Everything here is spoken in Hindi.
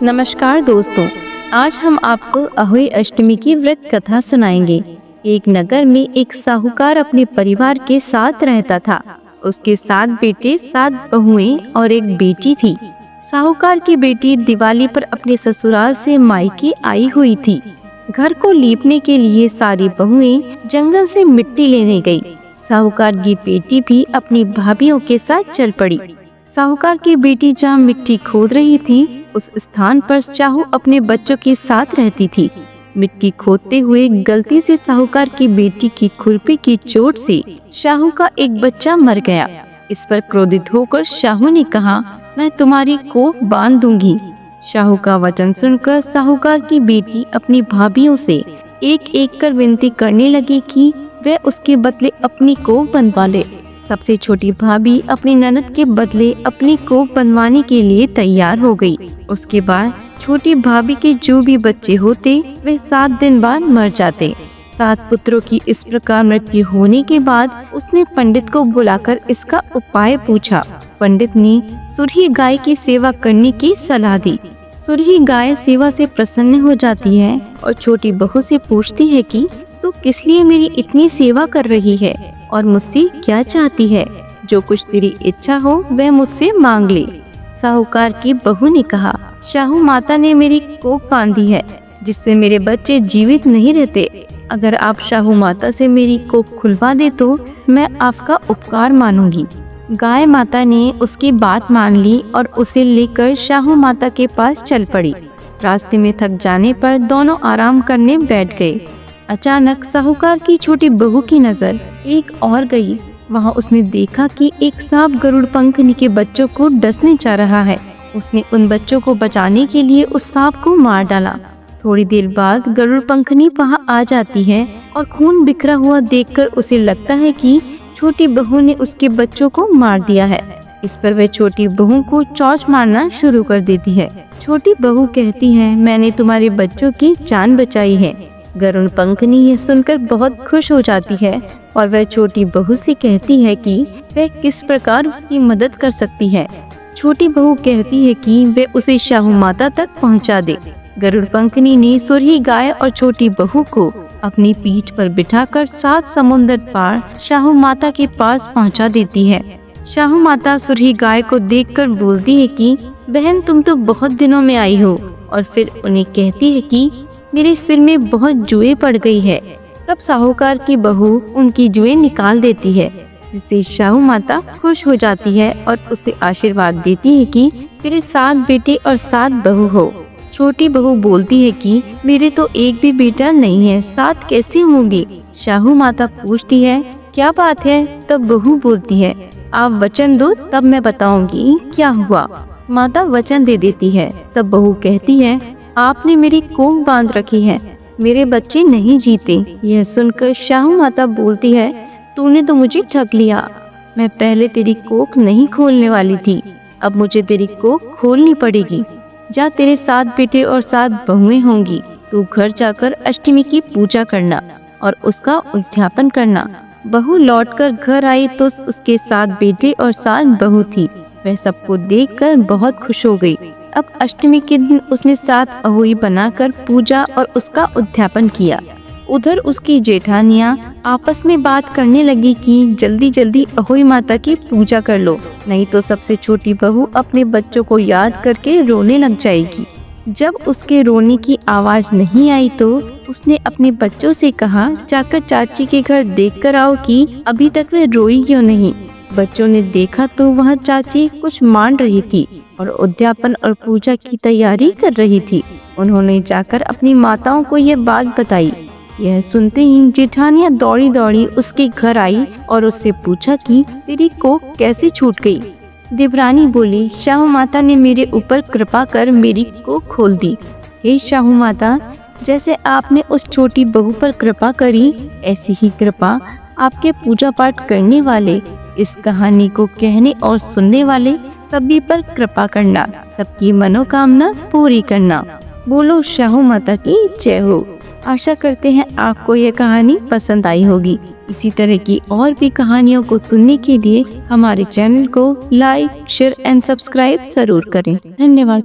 नमस्कार दोस्तों, आज हम आपको अहोई अष्टमी की व्रत कथा सुनाएंगे। एक नगर में एक साहूकार अपने परिवार के साथ रहता था। उसके 7 बेटे, 7 बहुएं और एक बेटी थी। साहूकार की बेटी दिवाली पर अपने ससुराल से मायके आई हुई थी। घर को लीपने के लिए सारी बहुएं जंगल से मिट्टी लेने गई। साहूकार की बेटी भी अपनी भाभीयों के साथ चल पड़ी। साहूकार की बेटी जहाँ मिट्टी खोद रही थी, उस स्थान पर शाहू अपने बच्चों के साथ रहती थी। मिट्टी खोदते हुए गलती से साहूकार की बेटी की खुरपी की चोट से शाहू का एक बच्चा मर गया। इस पर क्रोधित होकर शाहू ने कहा, मैं तुम्हारी कोख बांध दूंगी। शाहू का वचन सुनकर साहूकार की बेटी अपनी भाभीयों से एक एक कर विनती करने लगी कि वे उसके बदले अपनी कोख बनवा ले। सबसे छोटी भाभी अपनी ननद के बदले अपनी कोख बनवाने के लिए तैयार हो गई। उसके बाद छोटी भाभी के जो भी बच्चे होते वे 7 दिन बाद मर जाते। 7 पुत्रों की इस प्रकार मृत्यु होने के बाद उसने पंडित को बुलाकर इसका उपाय पूछा। पंडित ने सुरही गाय की सेवा करने की सलाह दी। सुरही गाय सेवा से प्रसन्न हो जाती है और छोटी बहू से पूछती है कि तू किस लिए मेरी इतनी सेवा कर रही है और मुझसे क्या चाहती है। जो कुछ तेरी इच्छा हो वह मुझसे मांग ले। साहूकार की बहू ने कहा, शाहू माता ने मेरी कोख बांधी है जिससे मेरे बच्चे जीवित नहीं रहते। अगर आप शाहू माता से मेरी कोख खुलवा दे तो मैं आपका उपकार मानूंगी। गाय माता ने उसकी बात मान ली और उसे लेकर शाहू माता के पास चल पड़ी। रास्ते में थक जाने पर दोनों आराम करने बैठ गए। अचानक साहूकार की छोटी बहू की नजर एक और गई। वहाँ उसने देखा कि एक सांप गरुड़ पंखनी के बच्चों को डसने जा रहा है। उसने उन बच्चों को बचाने के लिए उस सांप को मार डाला। थोड़ी देर बाद गरुड़ पंखनी वहाँ आ जाती है और खून बिखरा हुआ देखकर उसे लगता है कि छोटी बहू ने उसके बच्चों को मार दिया है। इस पर वह छोटी बहू को चोंच मारना शुरू कर देती है। छोटी बहू कहती है, मैंने तुम्हारे बच्चों की जान बचाई है। गरुड़ पंखनी ये सुनकर बहुत खुश हो जाती है और वह छोटी बहू से कहती है कि वह किस प्रकार उसकी मदद कर सकती है। छोटी बहू कहती है कि वे उसे शाहू माता तक पहुंचा दे। गरुड़ पंखनी ने सुरही गाय और छोटी बहू को अपनी पीठ पर बिठाकर 7 समुंदर पार शाहू माता के पास पहुंचा देती है। शाहू माता सुरही गाय को देखकर बोलती है कि बहन, तुम तो बहुत दिनों में आई हो। और फिर उन्हें कहती है कि मेरे सिर में बहुत जुएं पड़ गई है। तब साहूकार की बहू उनकी जुएं निकाल देती है, जिससे शाहू माता खुश हो जाती है और उसे आशीर्वाद देती है कि तेरे 7 बेटे और 7 बहू हो। छोटी बहू बोलती है कि मेरे तो एक भी बेटा नहीं है, 7 कैसे होंगे। शाहू माता पूछती है, क्या बात है। तब बहू बोलती है, आप वचन दो तब मैं बताऊंगी क्या हुआ। माता वचन दे देती है। तब बहू कहती है, आपने मेरी कोख बांध रखी है, मेरे बच्चे नहीं जीते। यह सुनकर शाहू माता बोलती है, तूने तो मुझे ठग लिया। मैं पहले तेरी कोख नहीं खोलने वाली थी, अब मुझे तेरी कोख खोलनी पड़ेगी। जा, तेरे 7 बेटे और 7 बहुएं होंगी। तू घर जाकर अष्टमी की पूजा करना और उसका उद्यापन करना। बहू लौटकर घर आई तो उसके 7 बेटे और 7 बहू थी। वह सबको देखकर बहुत खुश हो गई। अब अष्टमी के दिन उसने 7 अहोई बनाकर पूजा और उसका उद्यापन किया। उधर उसकी जेठानियां आपस में बात करने लगी कि जल्दी जल्दी अहोई माता की पूजा कर लो, नहीं तो सबसे छोटी बहू अपने बच्चों को याद करके रोने लग जाएगी। जब उसके रोने की आवाज नहीं आई तो उसने अपने बच्चों से कहा, जाकर चाची के घर देख कर आओ कि अभी तक वह रोई क्यों नहीं। बच्चों ने देखा तो वह चाची कुछ मान रही थी और उद्यापन और पूजा की तैयारी कर रही थी। उन्होंने जाकर अपनी माताओं को यह बात बताई। यह सुनते ही जेठानियां दौड़ी दौड़ी उसके घर आई और उससे पूछा कि तेरी कोख कैसे छूट गई। देवरानी बोली, शाहू माता ने मेरे ऊपर कृपा कर मेरी कोख खोल दी। हे शाहू माता, जैसे आपने उस छोटी बहू पर कृपा करी, ऐसी ही कृपा आपके पूजा पाठ करने वाले, इस कहानी को कहने और सुनने वाले सभी पर कृपा करना, सबकी मनोकामना पूरी करना। बोलो शाहू माता की जय हो। आशा करते हैं आपको यह कहानी पसंद आई होगी। इसी तरह की और भी कहानियों को सुनने के लिए हमारे चैनल को लाइक, शेयर एंड सब्सक्राइब जरूर करें। धन्यवाद।